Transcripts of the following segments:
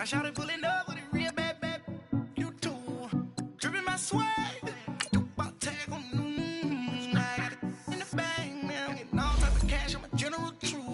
My shawty pulling up with it real bad, bad. You too. Dripping my swag. You about tag on. I got it in the bag, man. Getting all type of cash. I'm a general true.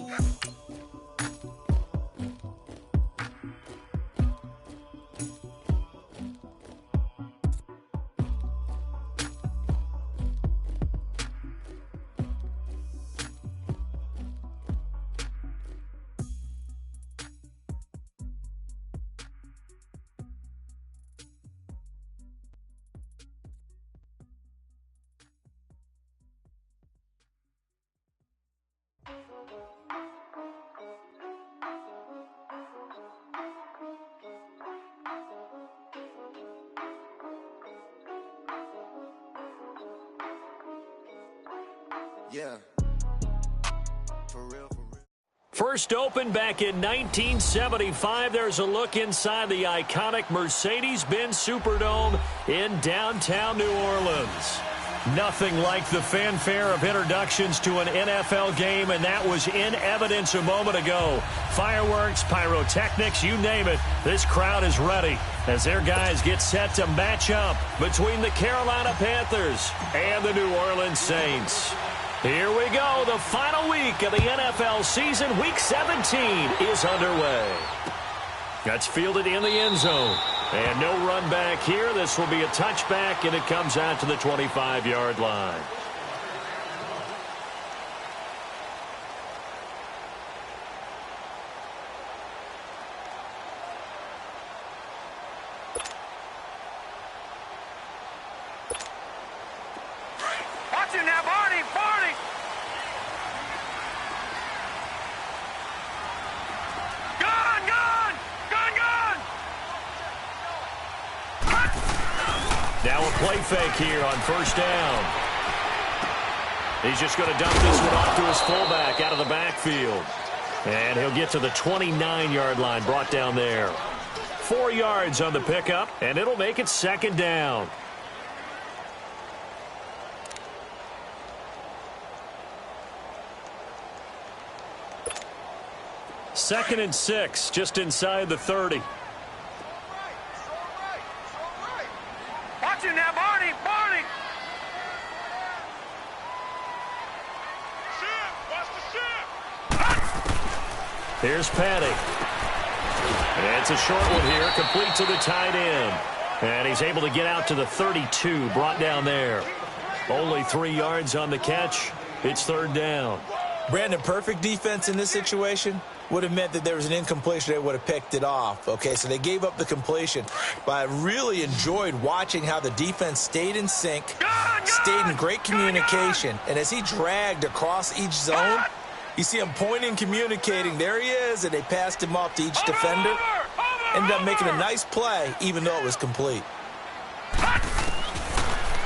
Yeah. For real, for real. First opened back in 1975. There's a look inside the iconic Mercedes-Benz Superdome in downtown New Orleans. Nothing like the fanfare of introductions to an NFL game, and that was in evidence a moment ago. Fireworks, pyrotechnics, you name it. This crowd is ready as their guys get set to match up between the Carolina Panthers and the New Orleans Saints. Here we go. The final week of the NFL season. Week 17 is underway. That's fielded in the end zone. And no run back here. This will be a touchback, and it comes out to the 25-yard line. Watch it now, Barney! Barney! Gone! Gone! Gone! Gone! Now a play fake here on first down. He's just going to dump this one off to his fullback out of the backfield. And he'll get to the 29-yard line, brought down there. 4 yards on the pickup, and it'll make it second down. Second and 6, just inside the 30. Watch it now, Barney! Barney! Watch the ship! Here's Patty. And it's a short one here, complete to the tight end. And he's able to get out to the 32, brought down there. Only 3 yards on the catch. It's third down. Brandon, perfect defense in this situation would have meant that there was an incompletion. They would have picked it off. Okay, so they gave up the completion. But I really enjoyed watching how the defense stayed in sync, stayed in great communication. And as he dragged across each zone, you see him pointing, communicating. There he is, and they passed him off to each defender. Ended up making a nice play, even though it was complete.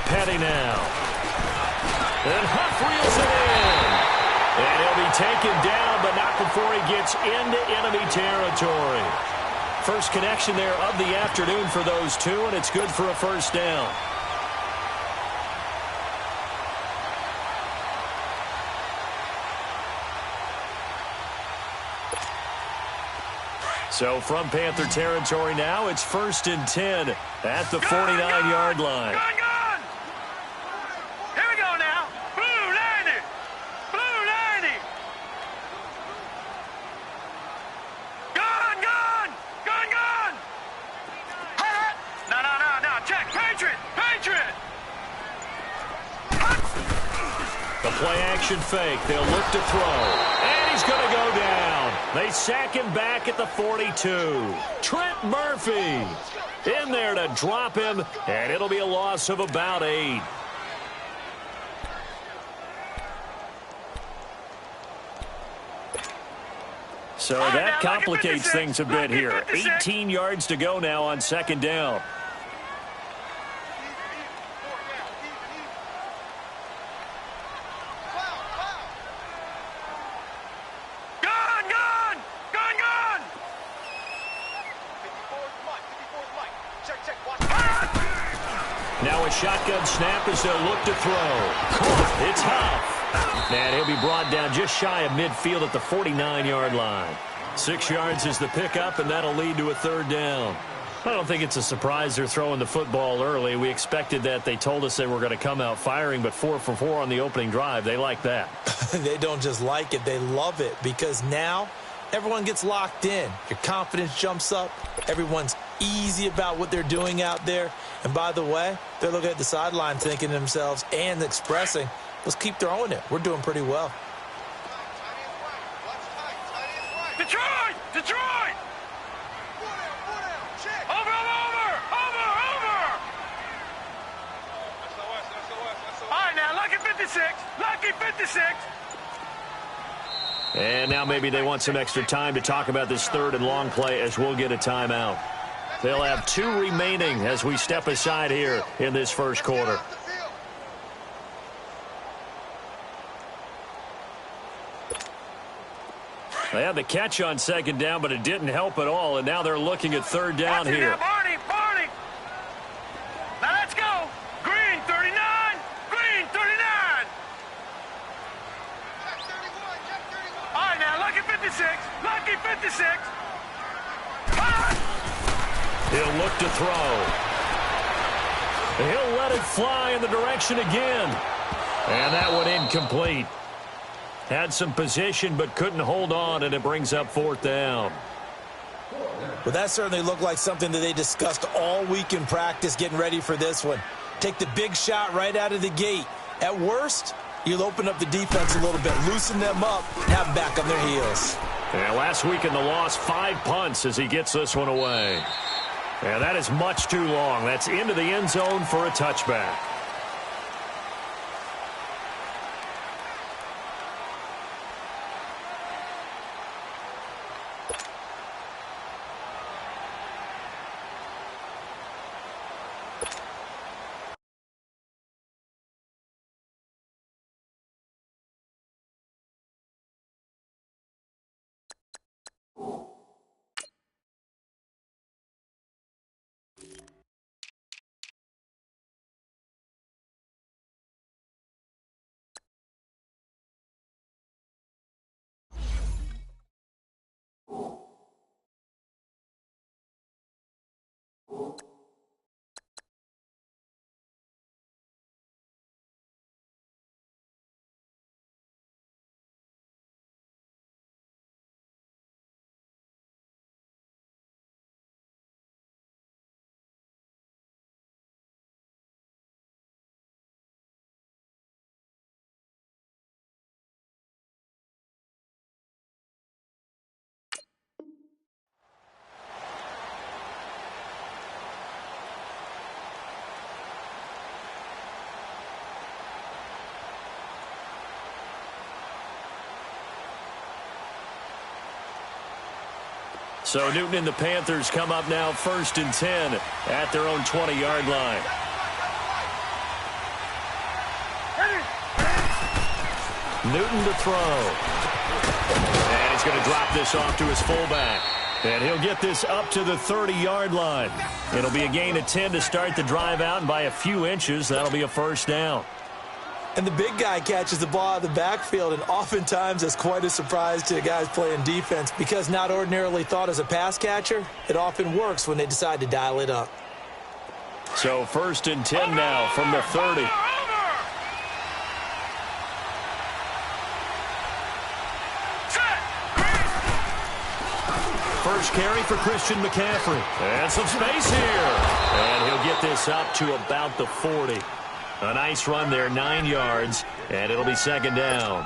Petty now. And Huff reels it in. And he'll be taken down, but not before he gets into enemy territory. First connection there of the afternoon for those two, and it's good for a first down. So from Panther territory now, it's 1st and 10 at the 49-yard line. Gone! Here we go now. Blue 90! Blue 90! Gone! Gone! Gone! Gone! No. Check. Patriot! Patriot! The play-action fake. They'll look to throw. And he's going to go down. They sack him back at the 42. Trent Murphy in there to drop him, and it'll be a loss of about 8. So that complicates things a bit here. 18 yards to go now on second down. Now a shotgun snap as they'll look to throw. Caught. It's Huff. And he'll be brought down just shy of midfield at the 49-yard line. 6 yards is the pickup, and that'll lead to a 3rd down. I don't think it's a surprise they're throwing the football early. We expected that. They told us they were going to come out firing, but 4 for 4 on the opening drive. They like that. They don't just like it. They love it because now everyone gets locked in. Your confidence jumps up. Everyone's easy about what they're doing out there. And by the way, they're looking at the sideline thinking to themselves and expressing, let's keep throwing it. We're doing pretty well. Detroit! Detroit! Over! All right, now, lucky 56. Lucky 56. And now maybe they want some extra time to talk about this 3rd and long play as we'll get a timeout. They'll have 2 remaining as we step aside here in this first quarter. They had the catch on 2nd down, but it didn't help at all, and now they're looking at 3rd down here. Barney! Now let's go! Green 39! Green 39! All right, now, lucky 56! Lucky 56! He'll look to throw. He'll let it fly in the direction again. And that one incomplete. Had some position but couldn't hold on, and it brings up 4th down. Well, that certainly looked like something that they discussed all week in practice getting ready for this one. Take the big shot right out of the gate. At worst, you'll open up the defense a little bit, loosen them up, and have them back on their heels. And last week in the loss, 5 punts as he gets this one away. And that is much too long. That's into the end zone for a touchback. So Newton and the Panthers come up now 1st and 10 at their own 20-yard line. Newton to throw. And he's going to drop this off to his fullback. And he'll get this up to the 30-yard line. It'll be a gain of 10 to start the drive out, and by a few inches, that'll be a 1st down. And the big guy catches the ball out of the backfield, and oftentimes it's quite a surprise to the guys playing defense because not ordinarily thought as a pass catcher, it often works when they decide to dial it up. So 1st and 10 now from the 30. First carry for Christian McCaffrey. And some space here. And he'll get this up to about the 40. A nice run there, 9 yards, and it'll be 2nd down.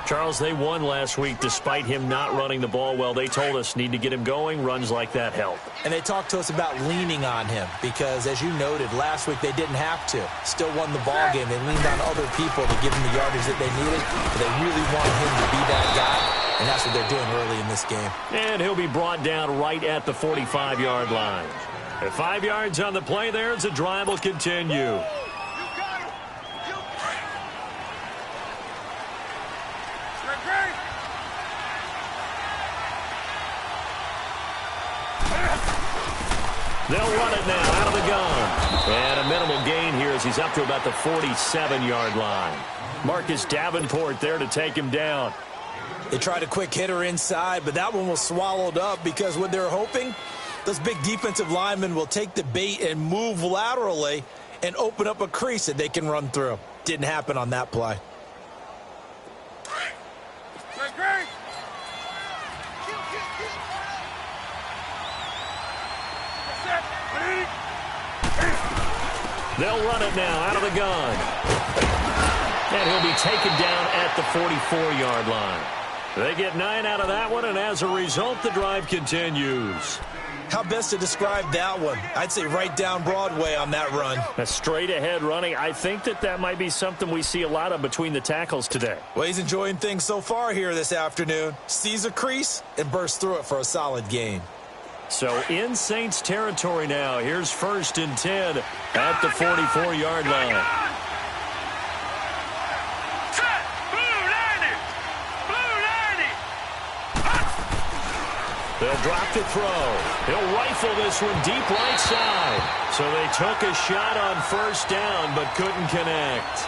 Charles, they won last week despite him not running the ball well. They told us need to get him going. Runs like that help. And they talked to us about leaning on him because, as you noted, last week they didn't have to. Still won the ball game. They leaned on other people to give him the yardage that they needed. But they really wanted him to be that guy, and that's what they're doing early in this game. And he'll be brought down right at the 45-yard line. At 5 yards on the play there as the drive will continue. They'll run it now out of the gun. And a minimal gain here as he's up to about the 47-yard line. Marcus Davenport there to take him down. They tried a quick hitter inside, but that one was swallowed up because what they're hoping, those big defensive linemen will take the bait and move laterally and open up a crease that they can run through. Didn't happen on that play. They'll run it now out of the gun. And he'll be taken down at the 44-yard line. They get 9 out of that one, and as a result, the drive continues. How best to describe that one? I'd say right down Broadway on that run. A straight-ahead running. I think that might be something we see a lot of between the tackles today. Well, he's enjoying things so far here this afternoon. Sees a crease and bursts through it for a solid gain. So in Saints territory now. Here's 1st and 10 at the 44-yard line. They'll drop to throw. He'll rifle this one deep right side. So they took a shot on 1st down but couldn't connect.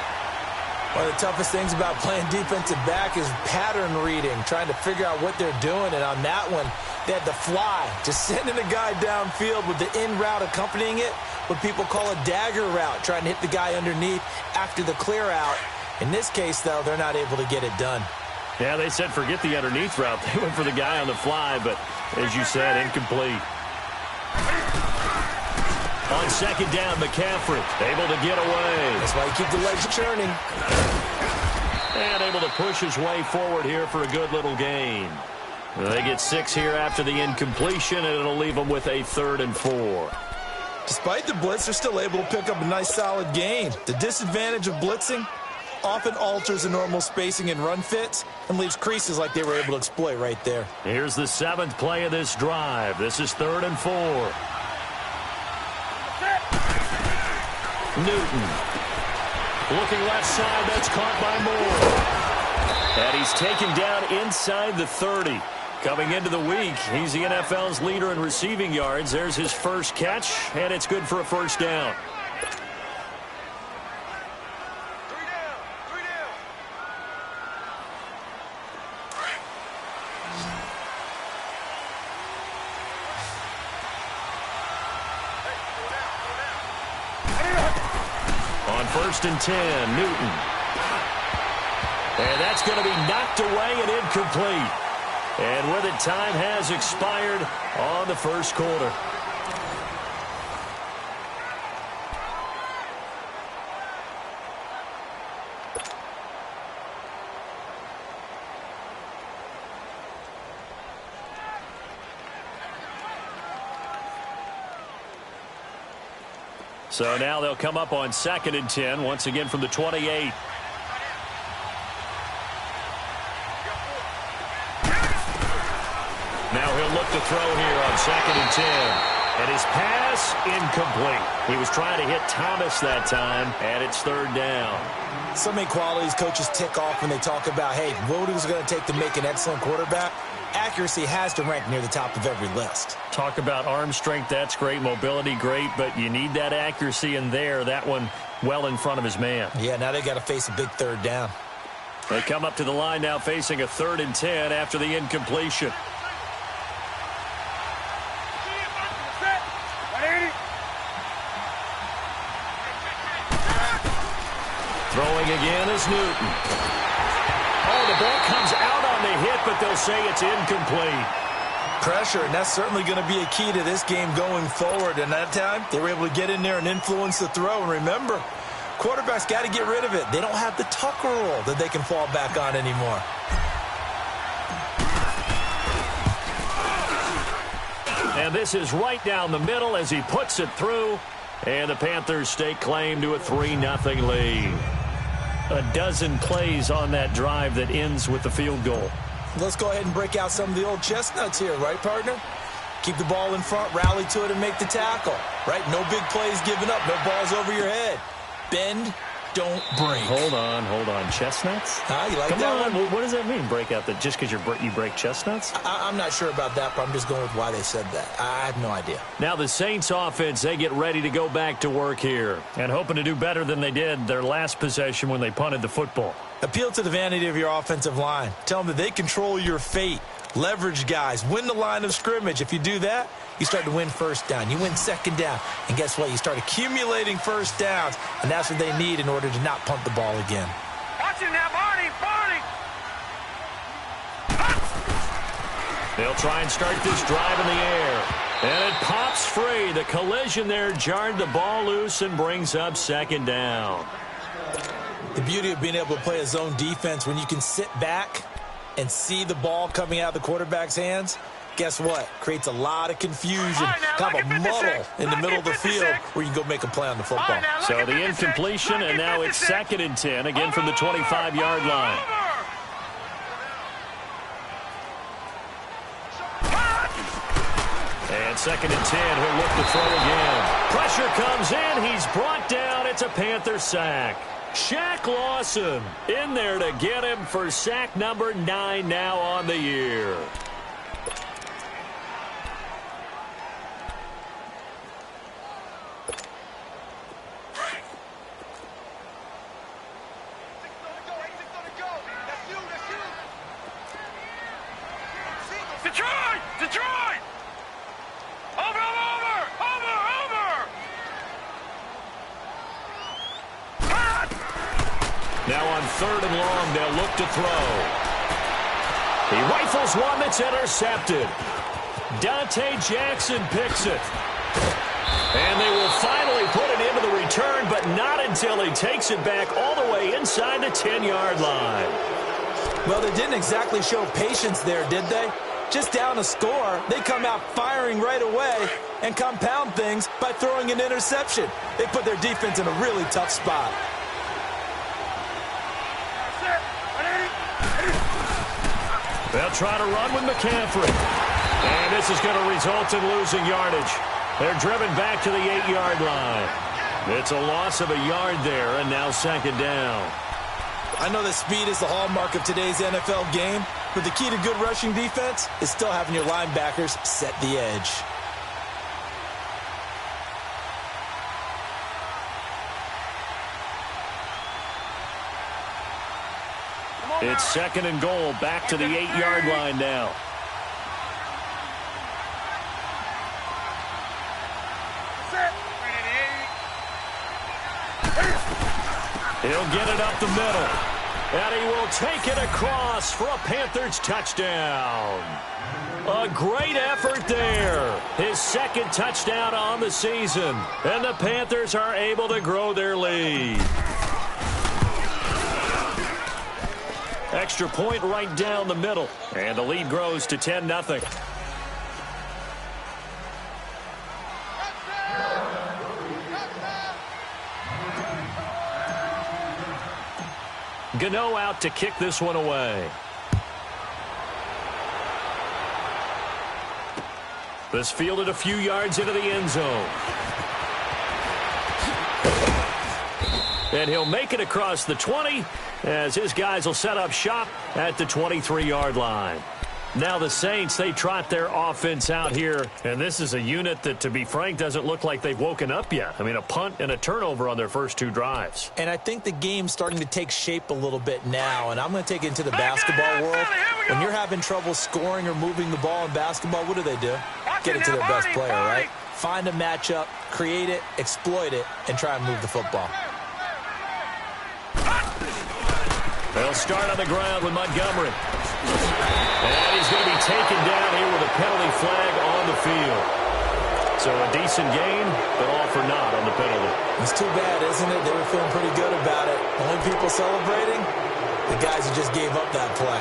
One of the toughest things about playing defensive back is pattern reading, trying to figure out what they're doing. And on that one, they had the fly, just sending a guy downfield with the in route accompanying it, what people call a dagger route, trying to hit the guy underneath after the clear out. In this case, though, they're not able to get it done. Yeah, they said forget the underneath route. They went for the guy on the fly, but as you said, incomplete. On 2nd down, McCaffrey able to get away. That's why you keep the legs churning. And able to push his way forward here for a good little gain. They get 6 here after the incompletion, and it'll leave them with a 3rd and 4. Despite the blitz, they're still able to pick up a nice solid gain. The disadvantage of blitzing often alters the normal spacing and run fits and leaves creases like they were able to exploit right there. Here's the 7th play of this drive. This is 3rd and 4. Newton. Looking left side, that's caught by Moore. And he's taken down inside the 30. Coming into the week, he's the NFL's leader in receiving yards. There's his first catch, and it's good for a 1st down. On 1st and 10, Newton. And that's going to be knocked away and incomplete. And with it, time has expired on the 1st quarter. So now they'll come up on 2nd and 10, once again from the 28. Now he'll look to throw here on 2nd and 10. And his pass, incomplete. He was trying to hit Thomas that time, and it's 3rd down. So many qualities coaches tick off when they talk about, hey, what is it going to take to make an excellent quarterback? Accuracy has to rank near the top of every list. Talk about arm strength, that's great. Mobility, great, but you need that accuracy in there. That one well in front of his man. Yeah, now they got to face a big 3rd down. They come up to the line now facing a 3rd and 10 after the incompletion. Throwing again is Newton. Oh, the ball comes out on the hit, but they'll say it's incomplete. Pressure, and that's certainly going to be a key to this game going forward. And that time, they were able to get in there and influence the throw. And remember, quarterbacks got to get rid of it. They don't have the tuck rule that they can fall back on anymore. And this is right down the middle as he puts it through. And the Panthers stake claim to a 3-0 lead. A dozen plays on that drive that ends with the field goal. Let's go ahead and break out some of the old chestnuts here, right, partner? Keep the ball in front, rally to it, and make the tackle, right? No big plays given up, no balls over your head. Bend, don't break. Hold on. Chestnuts? You like Come that on. one? What does that mean, break out? That just because you break chestnuts? I'm not sure about that, but I'm just going with why they said that. I have no idea. Now the Saints offense, they get ready to go back to work here and hoping to do better than they did their last possession when they punted the football. Appeal to the vanity of your offensive line. Tell them that they control your fate. Leverage guys. Win the line of scrimmage. If you do that, you start to win first down. You win second down. And guess what? You start accumulating first downs. And that's what they need in order to not punt the ball again. Watch him now, Barney! Barney! They'll try and start this drive in the air. And it pops free. The collision there jarred the ball loose and brings up second down. The beauty of being able to play a zone defense when you can sit back and see the ball coming out of the quarterback's hands, guess what? Creates a lot of confusion, kind of a muddle in the middle of the field where you can go make a play on the football. So the incompletion, and now it's 2nd and 10, again from the 25-yard line. And 2nd and 10, he'll look to throw again. Pressure comes in, he's brought down, it's a Panther sack. Shaq Lawson in there to get him for sack number 9 now on the year. Detroit! Detroit! Over! Now on 3rd and long, they'll look to throw. He rifles one that's intercepted. Dante Jackson picks it. And they will finally put it into the return, but not until he takes it back all the way inside the 10-yard line. Well, they didn't exactly show patience there, did they? Just down a score, they come out firing right away and compound things by throwing an interception. They put their defense in a really tough spot. They'll try to run with McCaffrey. And this is going to result in losing yardage. They're driven back to the 8-yard line. It's a loss of a yard there, and now 2nd down. I know that speed is the hallmark of today's NFL game, but the key to good rushing defense is still having your linebackers set the edge. It's 2nd and goal, back to the 8-yard line now. He'll get it up the middle. And he will take it across for a Panthers touchdown. A great effort there. His 2nd touchdown on the season. And the Panthers are able to grow their lead. Extra point right down the middle. And the lead grows to 10-0. Gano out to kick this one away. This fielded a few yards into the end zone. And he'll make it across the 20 as his guys will set up shop at the 23-yard line. Now the Saints, they trot their offense out here, and this is a unit that, to be frank, doesn't look like they've woken up yet. I mean, a punt and a turnover on their first 2 drives. And I think the game's starting to take shape a little bit now, and I'm going to take it into the basketball world. When you're having trouble scoring or moving the ball in basketball, what do? Get it to their best player, right? Find a matchup, create it, exploit it, and try and move the football. They'll start on the ground with Montgomery. And he's going to be taken down here with a penalty flag on the field. So a decent gain, but all for naught on the penalty. It's too bad, isn't it? They were feeling pretty good about it. Only people celebrating, the guys who just gave up that play.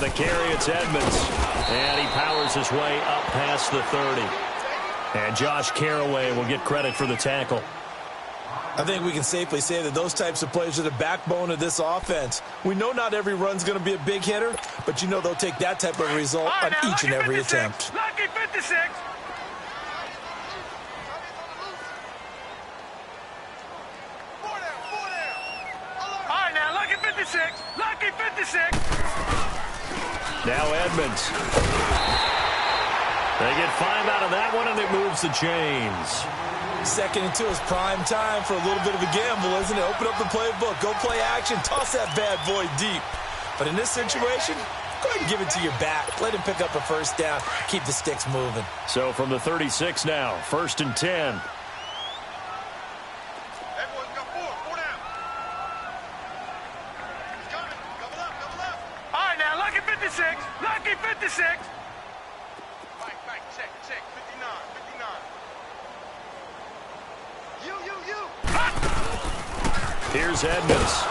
The carry, it's Edmonds. And he powers his way up past the 30. And Josh Carraway will get credit for the tackle. I think we can safely say that those types of plays are the backbone of this offense. We know not every run's going to be a big hitter, but you know they'll take that type of result on each and every attempt. Lucky 56. 56. Lucky 56. Now Edmonds. They get 5 out of that one, and it moves the chains. 2nd and 2 is prime time for a little bit of a gamble, isn't it? Open up the playbook, go play action, toss that bad boy deep. But in this situation, go ahead and give it to your back. Let him pick up a first down. Keep the sticks moving. So from the 36 now, 1st and 10. Everyone's got 4 down. He's coming. Double up. All right, now, lucky 56. Lucky 56. Back, check. 59. You. Here's Edmonds.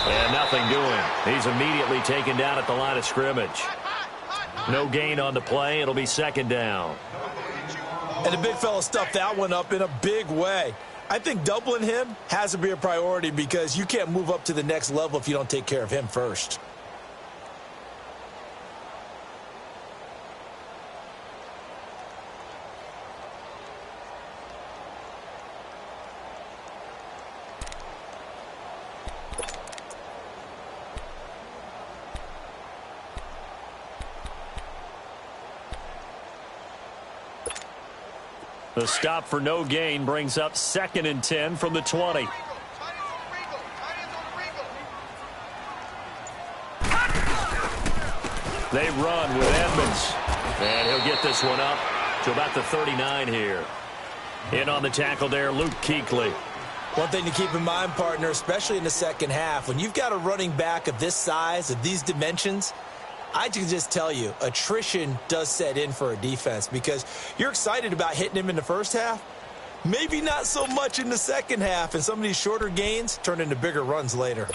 And nothing doing. He's immediately taken down at the line of scrimmage. No gain on the play. It'll be 2nd down. And the big fella stuffed that one up in a big way. I think doubling him has to be a priority because you can't move up to the next level if you don't take care of him first. The stop for no gain brings up 2nd and 10 from the 20. They run with Edmonds. And he'll get this one up to about the 39 here. In on the tackle there, Luke Kuechly. One thing to keep in mind, partner, especially in the second half, when you've got a running back of this size, of these dimensions, I can just tell you, attrition does set in for a defense because you're excited about hitting him in the first half. Maybe not so much in the second half, and some of these shorter gains turn into bigger runs later.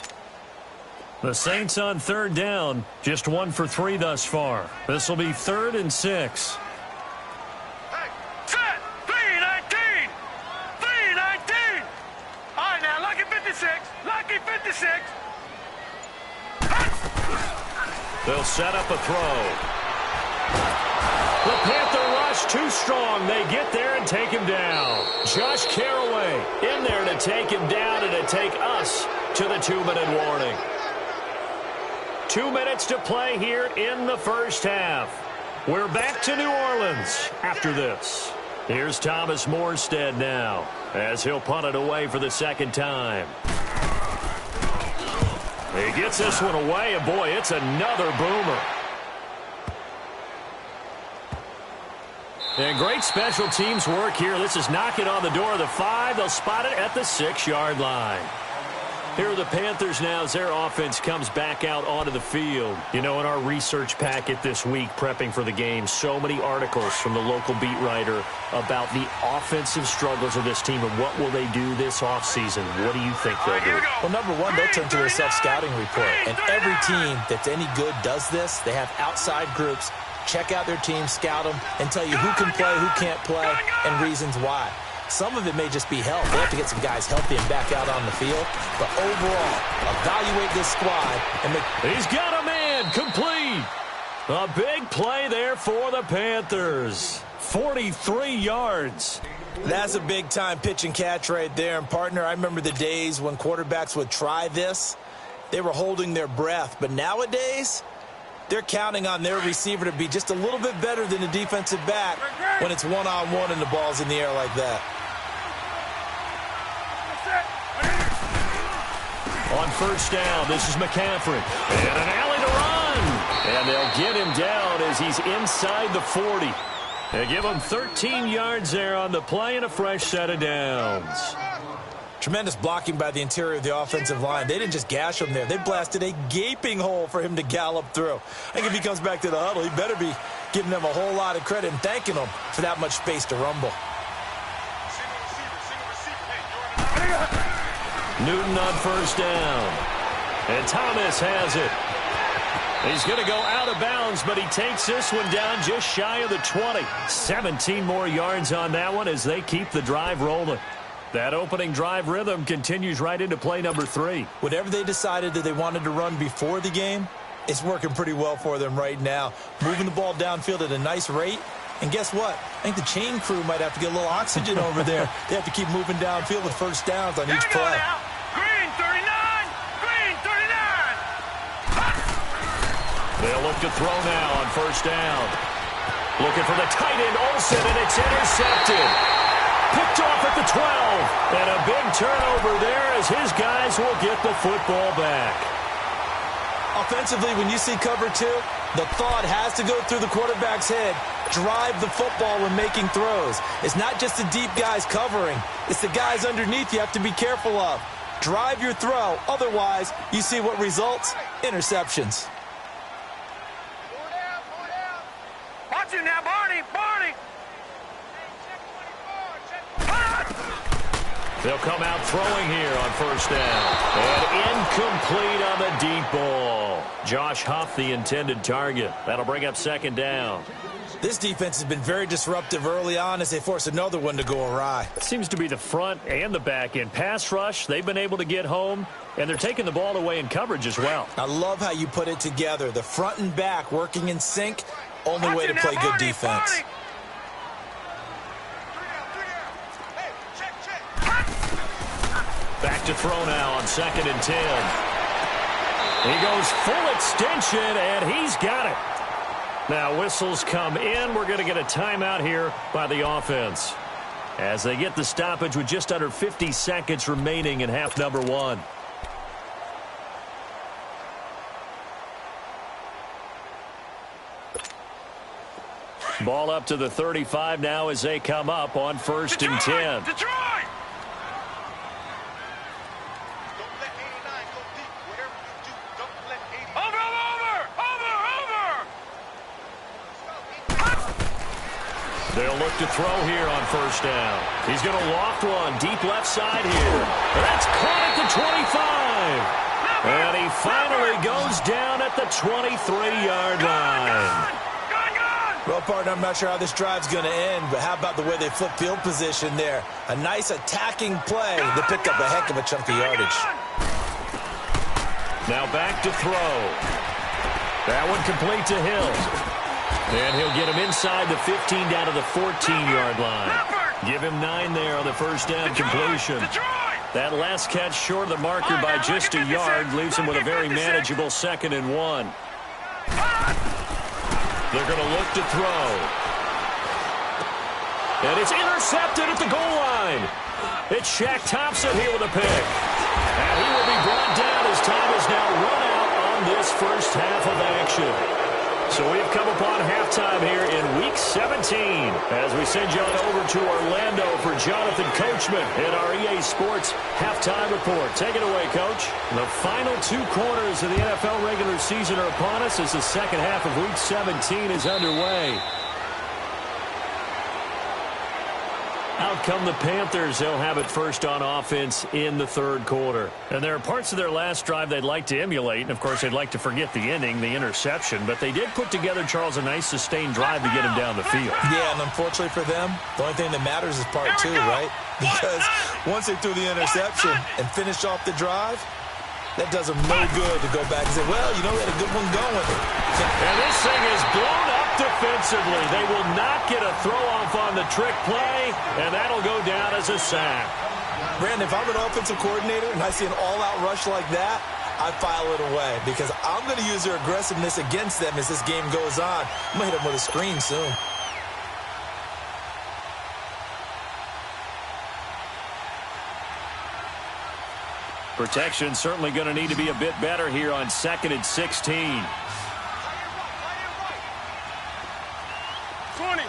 The Saints on 3rd down, just 1 for 3 thus far. This will be 3rd and 6. Hey, set. 319. 319. All right, now, lucky 56. Lucky 56. They'll set up a throw. The Panther rush too strong. They get there and take him down. Josh Carraway in there to take him down and to take us to the 2-minute warning. 2 minutes to play here in the first half. We're back to New Orleans after this. Here's Thomas Morstead now as he'll punt it away for the 2nd time. He gets this one away, and boy, it's another boomer. And great special teams work here. This is knocking on the door of the 5. They'll spot it at the 6-yard line. Here are the Panthers now as their offense comes back out onto the field. You know, in our research packet this week, prepping for the game, so many articles from the local beat writer about the offensive struggles of this team and what will they do this offseason. What do you think they'll do? Well, number one, they'll turn to a self-scouting report. And every team that's any good does this. They have outside groups. Check out their team, scout them, and tell you who can play, who can't play, and reasons why. Some of it may just be health. They have to get some guys healthy and back out on the field. But overall, evaluate this squad and make... He's got a man complete. A big play there for the Panthers. 43 yards. That's a big-time pitch and catch right there. And, partner, I remember the days when quarterbacks would try this. They were holding their breath. But nowadays, they're counting on their receiver to be just a little bit better than the defensive back when it's one-on-one and the ball's in the air like that. On 1st down, this is McCaffrey. And an alley to run. And they'll get him down as he's inside the 40. They give him 13 yards there on the play and a fresh set of downs. Tremendous blocking by the interior of the offensive line. They didn't just gash him there. They blasted a gaping hole for him to gallop through. I think if he comes back to the huddle, he better be giving them a whole lot of credit and thanking them for that much space to rumble. Newton on 1st down. And Thomas has it. He's going to go out of bounds, but he takes this one down just shy of the 20. 17 more yards on that one as they keep the drive rolling. That opening drive rhythm continues right into play number 3. Whatever they decided that they wanted to run before the game, it's working pretty well for them right now. Moving the ball downfield at a nice rate. And guess what? I think the chain crew might have to get a little oxygen over there. They have to keep moving downfield with first downs on each play. Green 39! Green 39! They'll look to throw now on first down. Looking for the tight end, Olsen, and it's intercepted. Picked off at the 12. And a big turnover there as his guys will get the football back. Offensively, when you see cover two, the thought has to go through the quarterback's head. Drive the football when making throws. It's not just the deep guys covering. It's the guys underneath you have to be careful of. Drive your throw. Otherwise, you see what results? Interceptions. Watch it now, Barney! Barney! They'll come out throwing here on first down. And incomplete on the deep ball. Josh Huff, the intended target. That'll bring up second down. This defense has been very disruptive early on as they force another one to go awry. It seems to be the front and the back end. Pass rush, they've been able to get home, and they're taking the ball away in coverage as well. I love how you put it together. The front and back working in sync, only way to play good defense. Back to throw now on 2nd and 10. He goes full extension, and he's got it. Now whistles come in. We're going to get a timeout here by the offense as they get the stoppage with just under 50 seconds remaining in half number one. Ball up to the 35 now as they come up on 1st and 10. Detroit! They'll look to throw here on first down. He's going to loft one deep left side here. That's caught at the 25. And he finally goes down at the 23-yard line. Well, partner, I'm not sure how this drive's going to end, but how about the way they flip field position there? A nice attacking play to pick up a heck of a chunk of yardage. Now back to throw. That one complete to Hill. And he'll get him inside the 15 down to the 14-yard line. Give him 9 there on the first down completion. That last catch short of the marker by just a yard leaves him with a very manageable 2nd and 1. They're going to look to throw. And it's intercepted at the goal line. It's Shaq Thompson here with a pick. And he will be brought down as time is now run out on this first half of action. So we have come upon halftime here in Week 17 as we send you on over to Orlando for Jonathan Coachman in our EA Sports Halftime Report. Take it away, Coach. The final 2 quarters of the NFL regular season are upon us as the second half of Week 17 is underway. Out come the Panthers. They'll have it first on offense in the 3rd quarter. And there are parts of their last drive they'd like to emulate. And, of course, they'd like to forget the ending, the interception. But they did put together, Charles, a nice sustained drive to get him down the field. Yeah, and unfortunately for them, the only thing that matters is part 2, right? Because once they threw the interception and finished off the drive, that does them no good to go back and say, well, you know, we had a good one going. And this thing is blown up defensively. They will not get a throw-off on the trick play, and that'll go down as a sack. Brandon, if I'm an offensive coordinator and I see an all-out rush like that, I file it away because I'm going to use their aggressiveness against them as this game goes on. I'm going to hit them with a screen soon. Protection certainly going to need to be a bit better here on 2nd and 16. 20.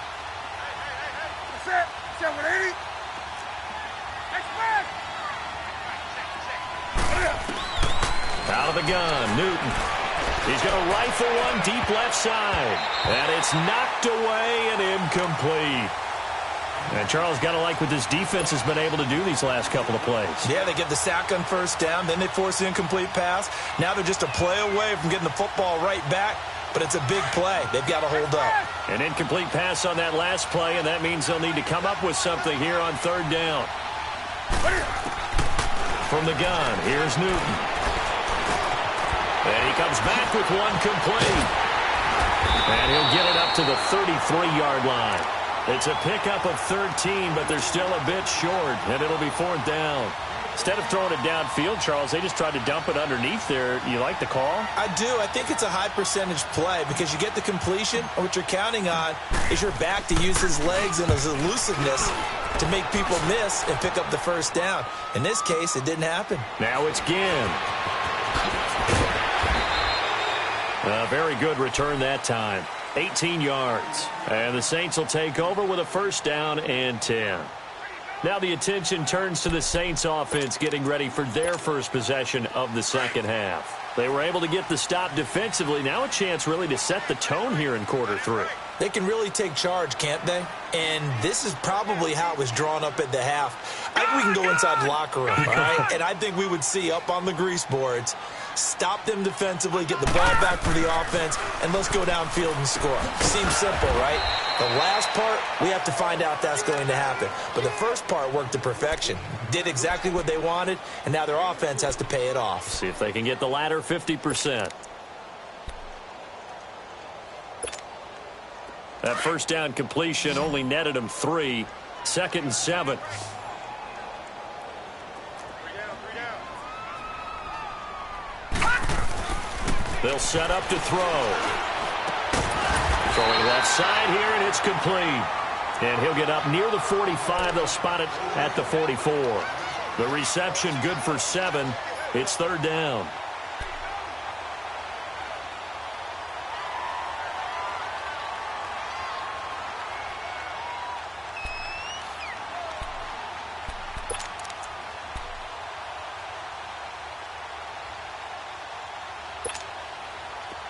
Set 180. Next man. Out of the gun, Newton. He's going to rifle one deep left side. And it's knocked away and incomplete. And Charles, got to like what this defense has been able to do these last couple of plays. Yeah, they get the sack on first down, then they force the incomplete pass. Now they're just a play away from getting the football right back, but it's a big play. They've got to hold up. An incomplete pass on that last play, and that means they'll need to come up with something here on 3rd down. From the gun, here's Newton. And he comes back with one complete. And he'll get it up to the 33-yard line. It's a pickup of 13, but they're still a bit short, and it'll be 4th down. Instead of throwing it downfield, Charles, they just tried to dump it underneath there. You like the call? I do. I think it's a high-percentage play because you get the completion, and what you're counting on is your back to use his legs and his elusiveness to make people miss and pick up the first down. In this case, it didn't happen. Now it's Ginn. A very good return that time. 18 yards. And the Saints will take over with a first down and 10. Now the attention turns to the Saints offense getting ready for their first possession of the second half. They were able to get the stop defensively. Now a chance really to set the tone here in quarter 3. They can really take charge, can't they? And this is probably how it was drawn up at the half. I think we can go inside the locker room, all right? And I think we would see up on the grease boards, stop them defensively, get the ball back for the offense, and let's go downfield and score. Seems simple, right? The last part, we have to find out that's going to happen. But the first part worked to perfection. Did exactly what they wanted, and now their offense has to pay it off. See if they can get the latter 50%. That first down completion only netted them 3. 2nd and 7. They'll set up to throw. Throwing left side here, and it's complete. And he'll get up near the 45. They'll spot it at the 44. The reception good for 7. It's 3rd down.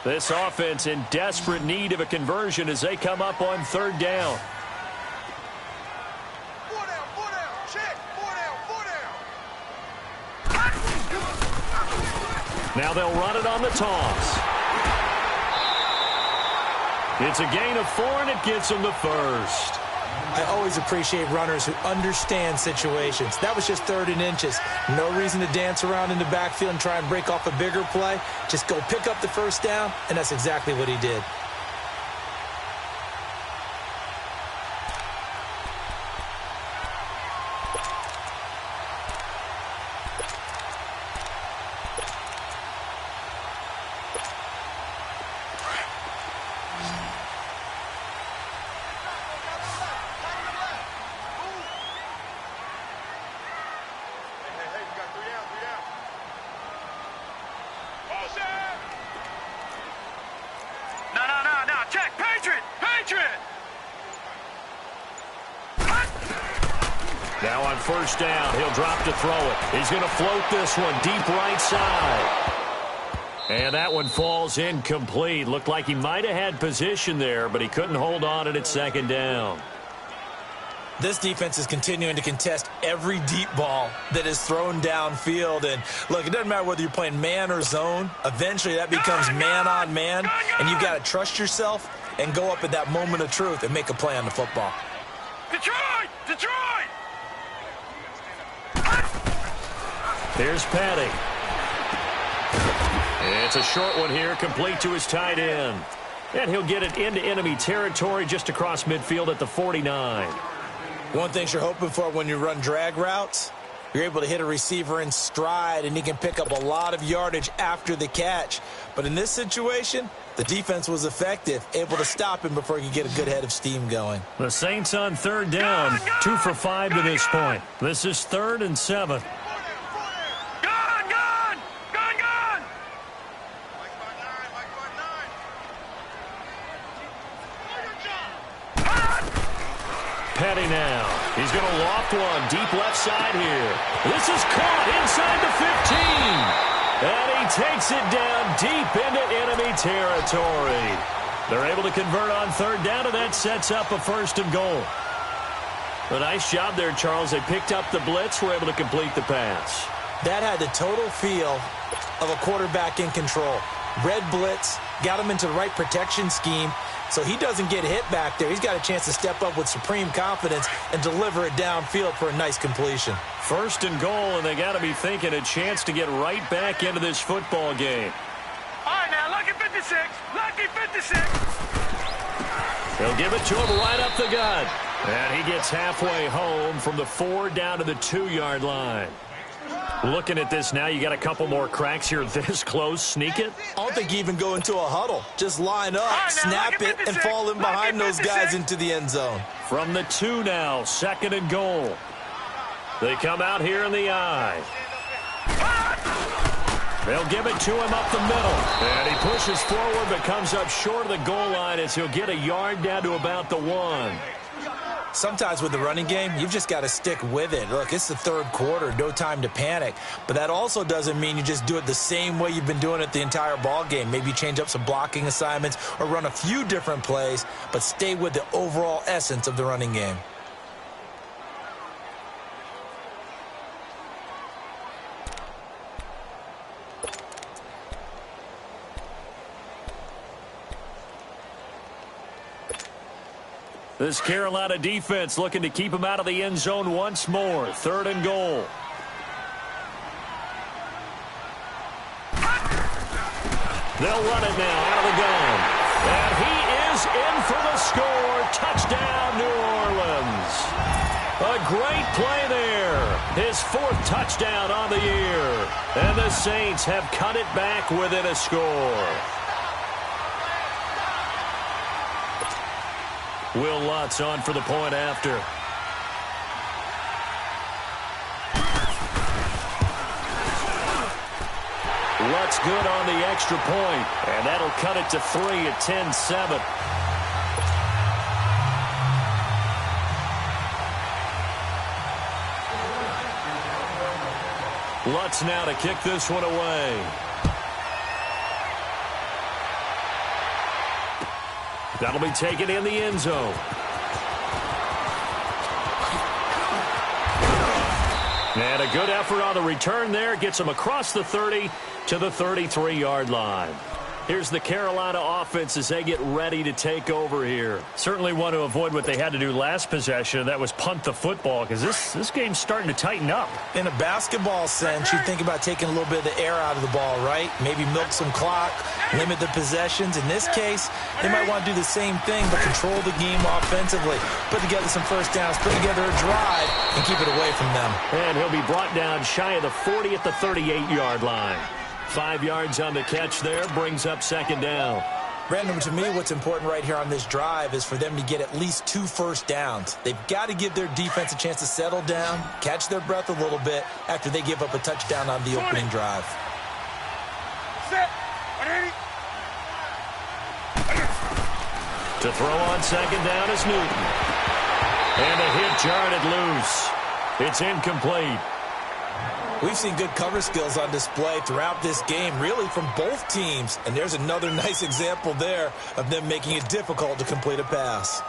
This offense in desperate need of a conversion as they come up on 3rd down. 4 down, 4 down, check, 4 down, 4 down. Now they'll run it on the toss. It's a gain of 4, and it gets them the first. I always appreciate runners who understand situations. That was just 3rd and inches. No reason to dance around in the backfield and try and break off a bigger play. Just go pick up the first down, and that's exactly what he did. Now on first down, he'll drop to throw it. He's going to float this one deep right side. And that one falls incomplete. Looked like he might have had position there, but he couldn't hold on at 2nd down. This defense is continuing to contest every deep ball that is thrown downfield. And, look, it doesn't matter whether you're playing man or zone. Eventually, that becomes man-on-man, and you've got to trust yourself and go up at that moment of truth and make a play on the football. Detroit! Detroit! Here's Patty. It's a short one here, complete to his tight end. And he'll get it into enemy territory just across midfield at the 49. One thing you're hoping for when you run drag routes, you're able to hit a receiver in stride, and he can pick up a lot of yardage after the catch. But in this situation, the defense was effective, able to stop him before he could get a good head of steam going. The Saints on 3rd down, 2 for 5 to this point. This is 3rd and 7. Petty now. He's going to loft one deep left side here. This is caught inside the 15. And he takes it down deep into enemy territory. They're able to convert on 3rd down, and that sets up a 1st and goal. A nice job there, Charles. They picked up the blitz, were able to complete the pass. That had the total feel of a quarterback in control. Red blitz, got him into the right protection scheme, so he doesn't get hit back there. He's got a chance to step up with supreme confidence and deliver it downfield for a nice completion. 1st and goal, and they got to be thinking a chance to get right back into this football game. All right, now, lucky 56. Lucky 56. They'll give it to him right up the gut. And he gets halfway home from the 4 down to the 2-yard line. Looking at this now, you got a couple more cracks here this close. Sneak it? I don't think you even go into a huddle. Just line up, snap it, and fall in behind those guys into the end zone. From the 2 now, 2nd and goal. They come out here in the I. They'll give it to him up the middle. And he pushes forward but comes up short of the goal line as he'll get a yard down to about the 1. Sometimes with the running game, you've just got to stick with it. Look, it's the 3rd quarter, no time to panic. But that also doesn't mean you just do it the same way you've been doing it the entire ball game. Maybe change up some blocking assignments or run a few different plays, but stay with the overall essence of the running game. This Carolina defense looking to keep him out of the end zone once more. 3rd and goal. They'll run it now out of the gun. And he is in for the score. Touchdown, New Orleans. A great play there. His 4th touchdown on the year. And the Saints have cut it back within a score. Will Lutz on for the point after. Lutz good on the extra point, and that'll cut it to 3 at 10-7. Lutz now to kick this one away. That'll be taken in the end zone. And a good effort on the return there. Gets him across the 30 to the 33-yard line. Here's the Carolina offense as they get ready to take over here. Certainly want to avoid what they had to do last possession. That was punt the football, because this game's starting to tighten up. In a basketball sense, you think about taking a little bit of the air out of the ball, right? Maybe milk some clock, limit the possessions. In this case, they might want to do the same thing, but control the game offensively. Put together some first downs, put together a drive, and keep it away from them. And he'll be brought down shy of the 40 at the 38-yard line. 5 yards on the catch there, brings up 2nd down. Brandon, to me, what's important right here on this drive is for them to get at least 2 first downs. They've got to give their defense a chance to settle down, catch their breath a little bit after they give up a touchdown on the opening drive. Set. To throw on 2nd down is Newton. And a hit jarred it loose. It's incomplete. We've seen good cover skills on display throughout this game, really from both teams. And there's another nice example there of them making it difficult to complete a pass.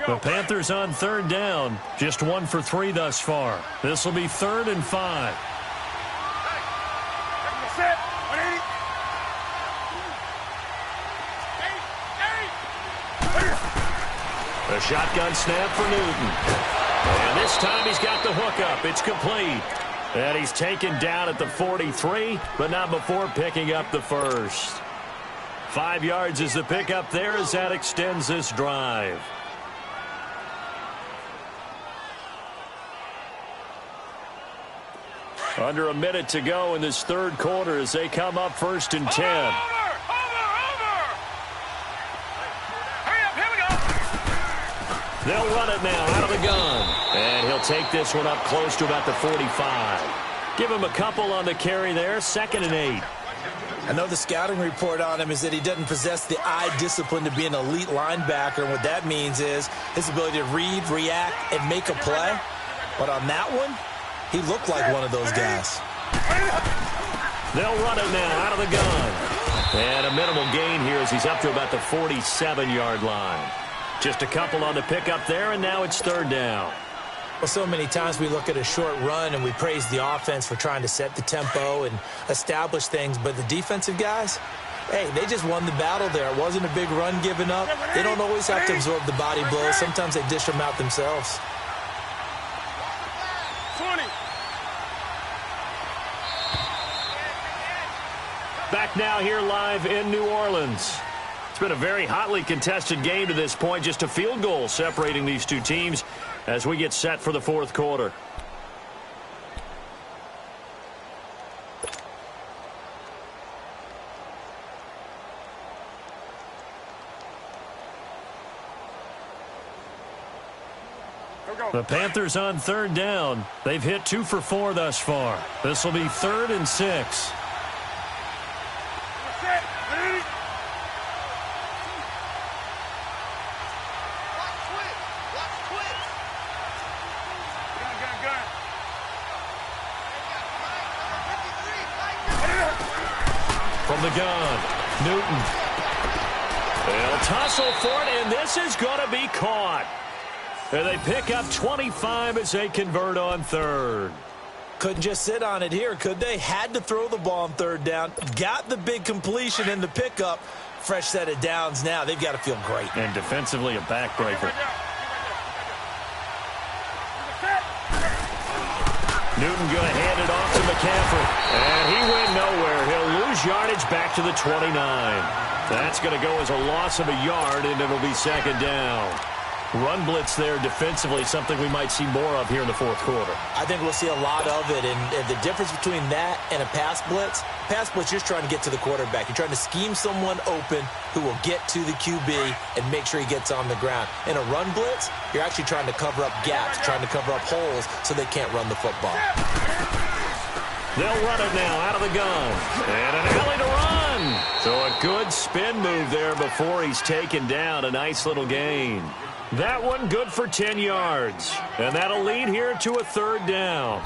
The Panthers on 3rd down. Just 1 for 3 thus far. This will be 3rd and 5. Set. A shotgun snap for Newton. And this time he's got the hook up. It's complete. And he's taken down at the 43, but not before picking up the first. 5 yards is the pickup there as that extends this drive. Under a minute to go in this 3rd quarter as they come up 1st and 10. They'll run it now out of the gun. And he'll take this one up close to about the 45. Give him a couple on the carry there. 2nd and 8. I know the scouting report on him is that he doesn't possess the eye discipline to be an elite linebacker. And what that means is his ability to read, react, and make a play. But on that one, he looked like one of those guys. They'll run it now out of the gun. And a minimal gain here as he's up to about the 47-yard line. Just a couple on the pickup there, and now it's 3rd down. Well, so many times we look at a short run and we praise the offense for trying to set the tempo and establish things, but the defensive guys, hey, they just won the battle there. It wasn't a big run given up. They don't always have to absorb the body blows. Sometimes they dish them out themselves. 20. Back now here live in New Orleans. It's been a very hotly contested game to this point. Just a field goal separating these two teams as we get set for the 4th quarter. The Panthers on third down. They've hit 2 for 4 thus far. This will be 3rd and 6. From the gun, Newton. They'll tussle for it, and this is going to be caught. And they pick up 25 as they convert on 3rd. Couldn't just sit on it here, could they? Had to throw the ball on 3rd down. Got the big completion in the pickup. Fresh set of downs now. They've got to feel great. And defensively, a backbreaker. Newton going to hand it off to McCaffrey. And he went nowhere. He'll lose yardage back to the 29. That's going to go as a loss of a yard, and it'll be 2nd down. Run blitz there defensively, something we might see more of here in the 4th quarter. I think we'll see a lot of it, and the difference between that and a pass blitz, you're just trying to get to the quarterback. You're trying to scheme someone open who will get to the QB and make sure he gets on the ground. In a run blitz, you're actually trying to cover up gaps, trying to cover up holes so they can't run the football. They'll run it now out of the gun. And an alley to run. So a good spin move there before he's taken down. A nice little gain. That one good for 10 yards. And that'll lead here to a 3rd down.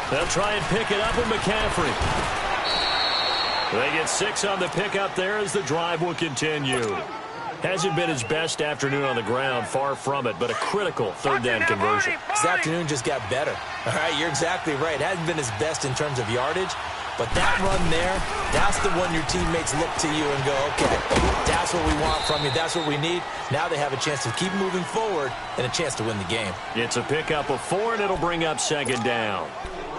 They'll try and pick it up with McCaffrey. They get 6 on the pickup there as the drive will continue. Hasn't been his best afternoon on the ground, far from it, but a critical 3rd down conversion. His afternoon just got better. All right, you're exactly right. It hasn't been his best in terms of yardage, but that run there, that's the one your teammates look to you and go, okay, that's what we want from you. That's what we need. Now they have a chance to keep moving forward and a chance to win the game. It's a pickup of 4, and it'll bring up 2nd down.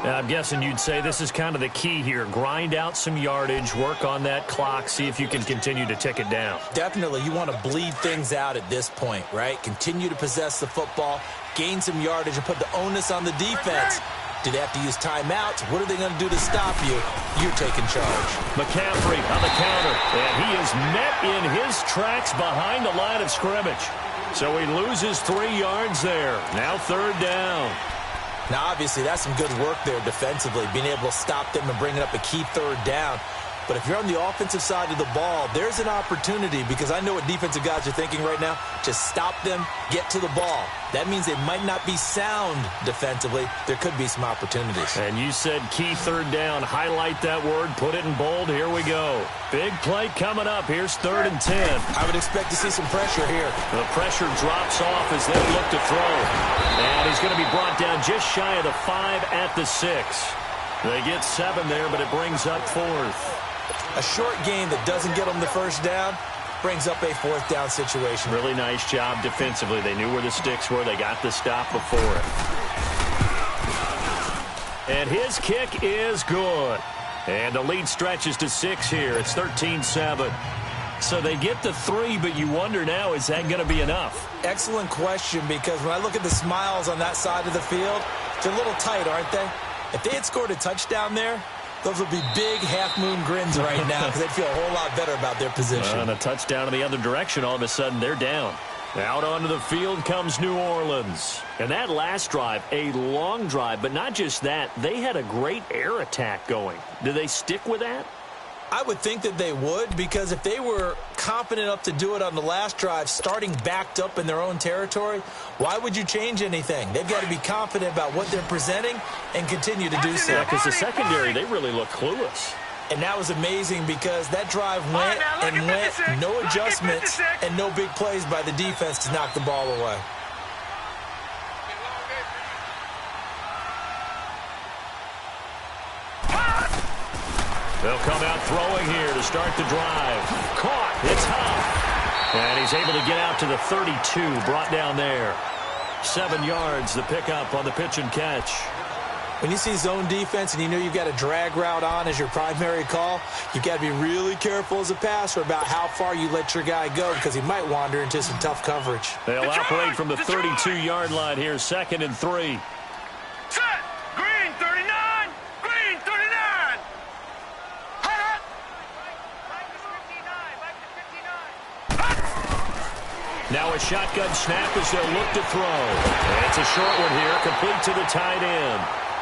Now, I'm guessing you'd say this is kind of the key here. Grind out some yardage, work on that clock, see if you can continue to tick it down. Definitely. You want to bleed things out at this point, right? Continue to possess the football, gain some yardage, and put the onus on the defense. Do they have to use timeouts? What are they going to do to stop you? You're taking charge. McCaffrey on the counter, and he is met in his tracks behind the line of scrimmage. So he loses 3 yards there. Now 3rd down. Now, obviously, that's some good work there defensively, being able to stop them and bringing up a key 3rd down. But if you're on the offensive side of the ball, there's an opportunity, because I know what defensive guys are thinking right now. Just stop them, get to the ball. That means they might not be sound defensively. There could be some opportunities. And you said key 3rd down. Highlight that word. Put it in bold. Here we go. Big play coming up. Here's 3rd and 10. I would expect to see some pressure here. The pressure drops off as they look to throw. And he's going to be brought down just shy of the 5 at the 6. They get 7 there, but it brings up 4th. A short game that doesn't get them the 1st down brings up a 4th down situation. Really nice job defensively. They knew where the sticks were. They got the stop before it. And his kick is good. And the lead stretches to 6 here. It's 13-7. So they get the 3, but you wonder now, is that going to be enough? Excellent question, because when I look at the smiles on that side of the field, they're a little tight, aren't they? If they had scored a touchdown there, those would be big half-moon grins right now, because they'd feel a whole lot better about their position. And a touchdown in the other direction, all of a sudden they're down. Out onto the field comes New Orleans. And that last drive, a long drive, but not just that, they had a great air attack going. Do they stick with that? I would think that they would, because if they were confident enough to do it on the last drive, starting backed up in their own territory, why would you change anything? They've got to be confident about what they're presenting and continue to do so. Yeah, because the secondary, they really look clueless. And that was amazing, because that drive went and went, no adjustments and no big plays by the defense to knock the ball away. They'll come out throwing here to start the drive. Caught. It's Huff. And he's able to get out to the 32, brought down there. 7 yards, the pickup on the pitch and catch. When you see zone defense and you know you've got a drag route on as your primary call, you've got to be really careful as a passer about how far you let your guy go because he might wander into some tough coverage. They'll operate from the 32-yard line here, 2nd and 3. Set. Green 39. Green 39. Hot. Now a shotgun snap as they'll look to throw. And it's a short one here, complete to the tight end.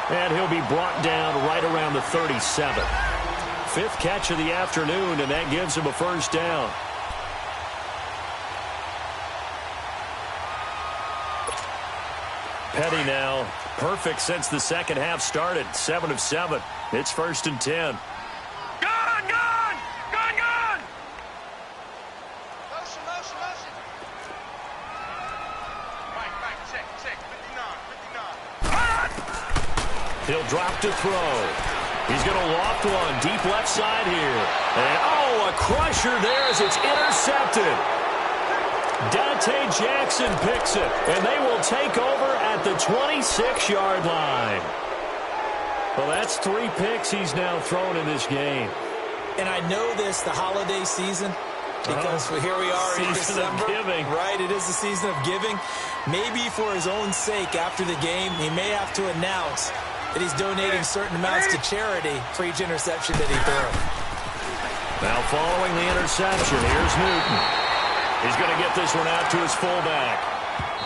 And he'll be brought down right around the 37. 5th catch of the afternoon, and that gives him a first down. Petty now, perfect since the second half started. 7 of 7. It's 1st and 10. Gone. Motion. Right. Check. 59. He'll drop to throw. He's going to loft one deep left side here. And, a crusher there as it's intercepted. Dante Jackson picks it, and they will take over at the 26-yard line. Well, that's 3 picks he's now thrown in this game. And I know this, the holiday season, because here we are in Season December. of giving. Right, it is the season of giving. Maybe for his own sake after the game, he may have to announce that he's donating certain amounts to charity for each interception that he throws. Now following the interception, here's Newton. He's going to get this one out to his fullback.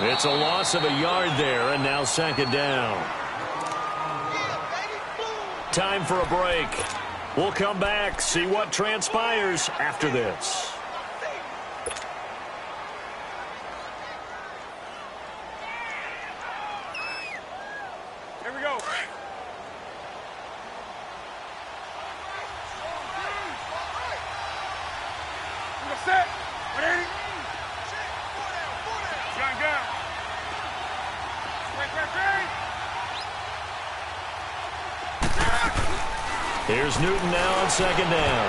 It's a loss of a yard there, and now 2nd down. Time for a break. We'll come back, see what transpires after this. Here we go. Set. 180. Gun. Here's Newton now on 2nd down.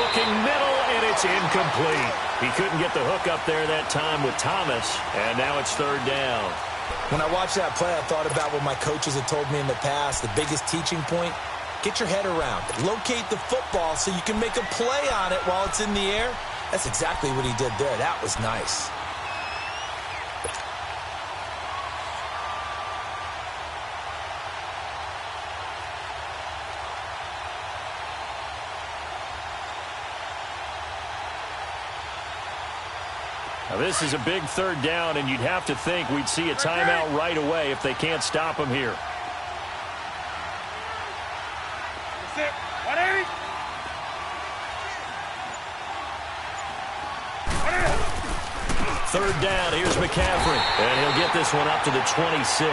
Looking middle, and it's incomplete. He couldn't get the hook up there that time with Thomas, and now it's 3rd down. When I watched that play, I thought about what my coaches had told me in the past. The biggest teaching point, get your head around it. Locate the football so you can make a play on it while it's in the air. That's exactly what he did there. That was nice. Now this is a big 3rd down, and you'd have to think we'd see a timeout right away if they can't stop him here. Set. 180. 3rd down, here's McCaffrey. And he'll get this one up to the 26.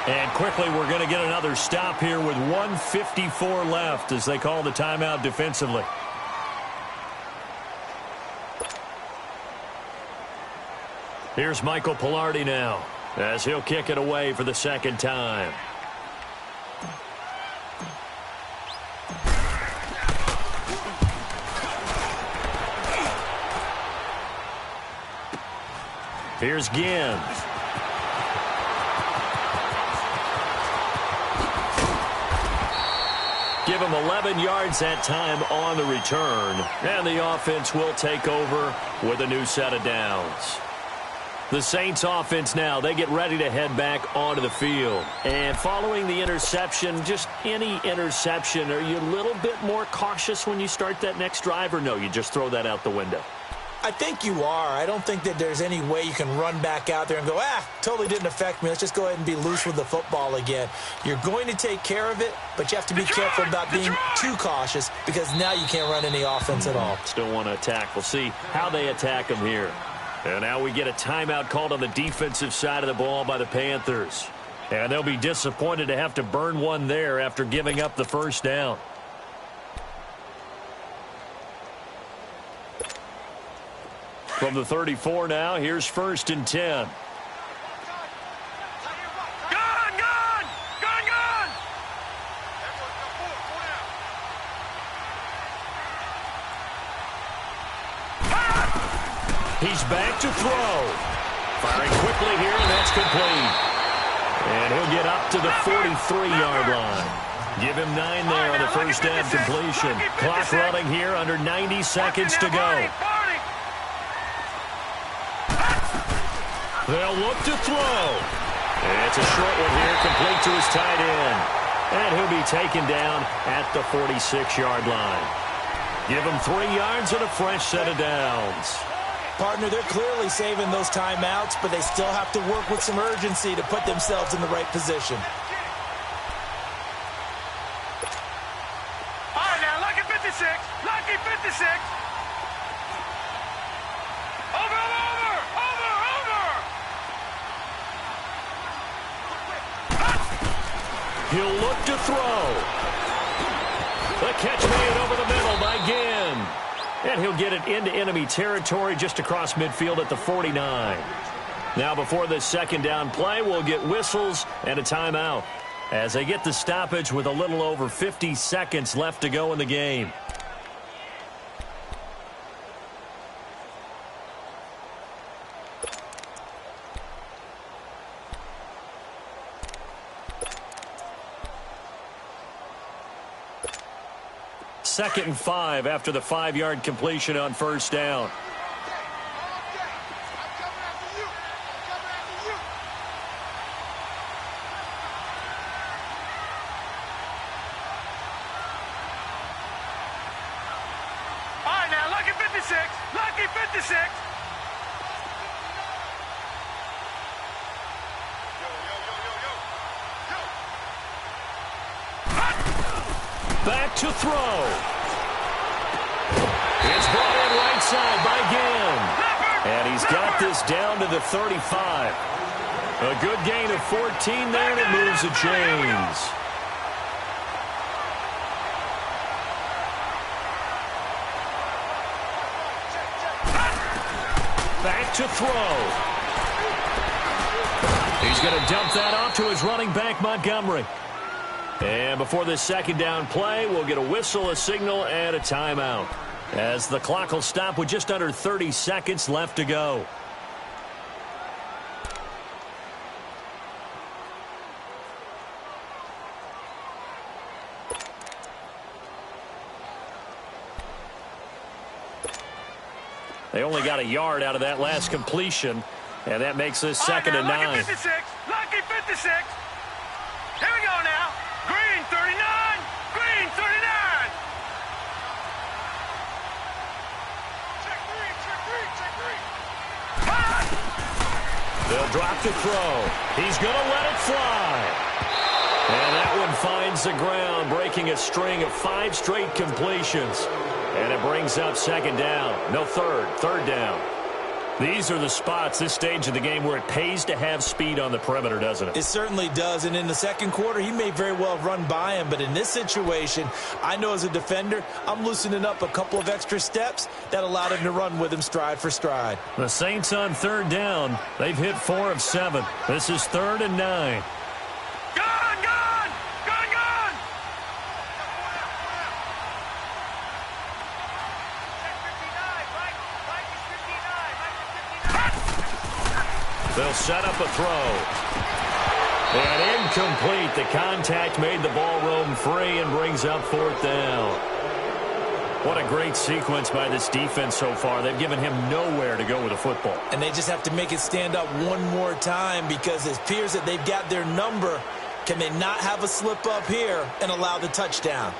And quickly we're going to get another stop here with 1:54 left as they call the timeout defensively. Here's Michael Pilardi now as he'll kick it away for the 2nd time. Here's Ginn. Give him 11 yards that time on the return. And the offense will take over with a new set of downs. The Saints offense now, they get ready to head back onto the field. And following the interception, just any interception, are you a little bit more cautious when you start that next drive, or no, you just throw that out the window? I think you are. I don't think that there's any way you can run back out there and go, totally didn't affect me. Let's just go ahead and be loose with the football again. You're going to take care of it, but you have to be careful about being too cautious because now you can't run any offense at all. Still want to attack. We'll see how they attack them here. And now we get a timeout called on the defensive side of the ball by the Panthers. And they'll be disappointed to have to burn one there after giving up the first down. From the 34 now, here's 1st and 10. He's back to throw. Firing quickly here, and that's complete. And he'll get up to the 43-yard line. Give him 9 there on the first down completion. Clock running here, under 90 seconds to go. They'll look to throw. It's a short one here, complete to his tight end. And he'll be taken down at the 46-yard line. Give him 3 yards and a fresh set of downs. Partner, they're clearly saving those timeouts, but they still have to work with some urgency to put themselves in the right position. All right, now, lucky 56. Lucky 56. Over. He'll look to throw. The catch made over the middle by Ginn. And he'll get it into enemy territory just across midfield at the 49. Now before this second down play, we'll get whistles and a timeout as they get the stoppage with a little over 50 seconds left to go in the game. Second and 5 after the 5-yard completion on first down. All right, now, lucky 56. Lucky 56. Back to throw. It's brought in right side by Ginn. And he's got this down to the 35. A good gain of 14 there, and it moves the chains. Back to throw. He's going to dump that off to his running back, Montgomery. And before this second down play, we'll get a whistle, a signal, and a timeout, as the clock will stop with just under 30 seconds left to go. They only got a yard out of that last completion, and that makes this second and 9. Lucky 56. Lucky 56. Here we go now. Green 39. Green 39. Check green. They'll drop the throw. He's going to let it fly. And that one finds the ground, breaking a string of 5 straight completions. And it brings up second down. No, third down. These are the spots, this stage of the game, where it pays to have speed on the perimeter, doesn't it? It certainly does, and in the second quarter, he may very well run by him, but in this situation, I know as a defender, I'm loosening up a couple of extra steps that allowed him to run with him stride for stride. The Saints on third down. They've hit 4 of 7. This is 3rd and 9. They'll set up a throw. And incomplete. The contact made the ball roam free and brings up 4th down. What a great sequence by this defense so far. They've given him nowhere to go with the football. And they just have to make it stand up one more time, because it appears that they've got their number. Can they not have a slip up here and allow the touchdown?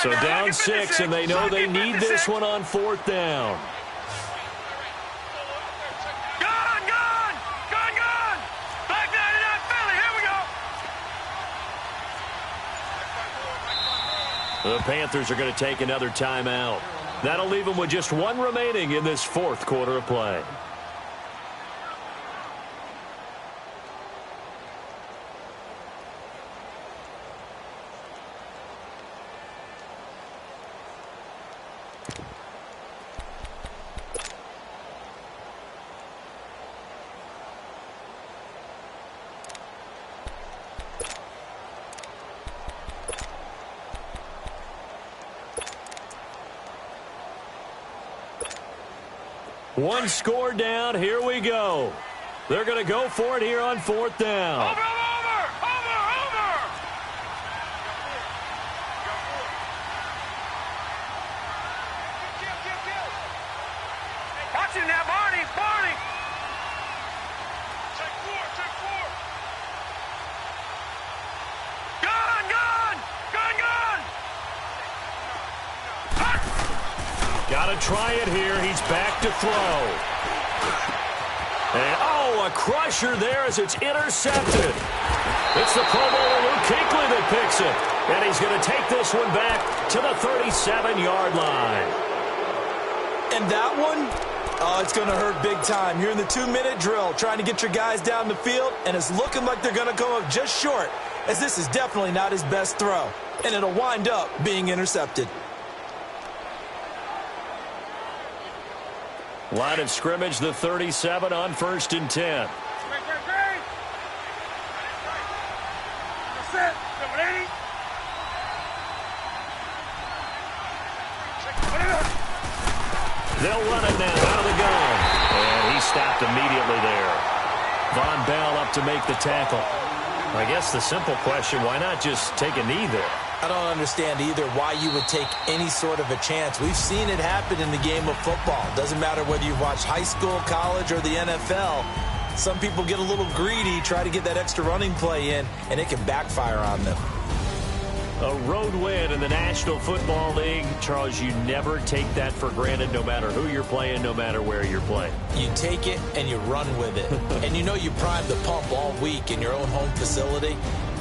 So down 6, and they know they need this one on 4th down. Gone! Back 99 Philly, here we go! The Panthers are going to take another timeout. That'll leave them with just 1 remaining in this 4th quarter of play. One score down. Here we go. They're going to go for it here on 4th down. Over! Watch him now, Barney! Take four! Gun! Got to try it here. He's back to throw. And, a crusher there as it's intercepted. It's the Pro Bowler Luke Kuechly that picks it. And he's going to take this one back to the 37-yard line. And that one, it's going to hurt big time. You're in the 2-minute drill trying to get your guys down the field, and it's looking like they're going to go up just short, as this is definitely not his best throw. And it'll wind up being intercepted. Line of scrimmage, the 37 on 1st and 10. They'll run it now out of the gun. And he stopped immediately there. Von Bell up to make the tackle. I guess the simple question, why not just take a knee there? I don't understand either why you would take any sort of a chance. We've seen it happen in the game of football. Doesn't matter whether you've watched high school, college, or the NFL. Some people get a little greedy, try to get that extra running play in, and it can backfire on them. A road win in the National Football League. Charles, you never take that for granted, no matter who you're playing, no matter where you're playing. You take it and you run with it. And you know you primed the pump all week in your own home facility.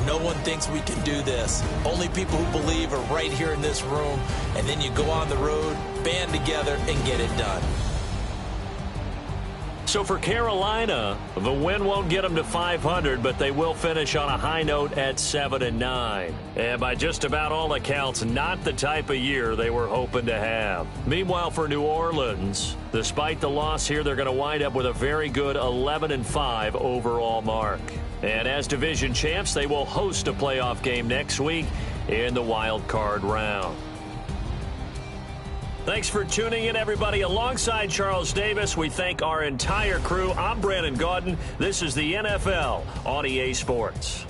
No one thinks we can do this. Only people who believe are right here in this room. And then you go on the road, band together, and get it done. So for Carolina, the win won't get them to 500, but they will finish on a high note at 7-9. And by just about all accounts, not the type of year they were hoping to have. Meanwhile, for New Orleans, despite the loss here, they're going to wind up with a very good 11-5 overall mark. And as division champs, they will host a playoff game next week in the wild card round. Thanks for tuning in, everybody. Alongside Charles Davis, we thank our entire crew. I'm Brandon Gaudin. This is the NFL on EA Sports.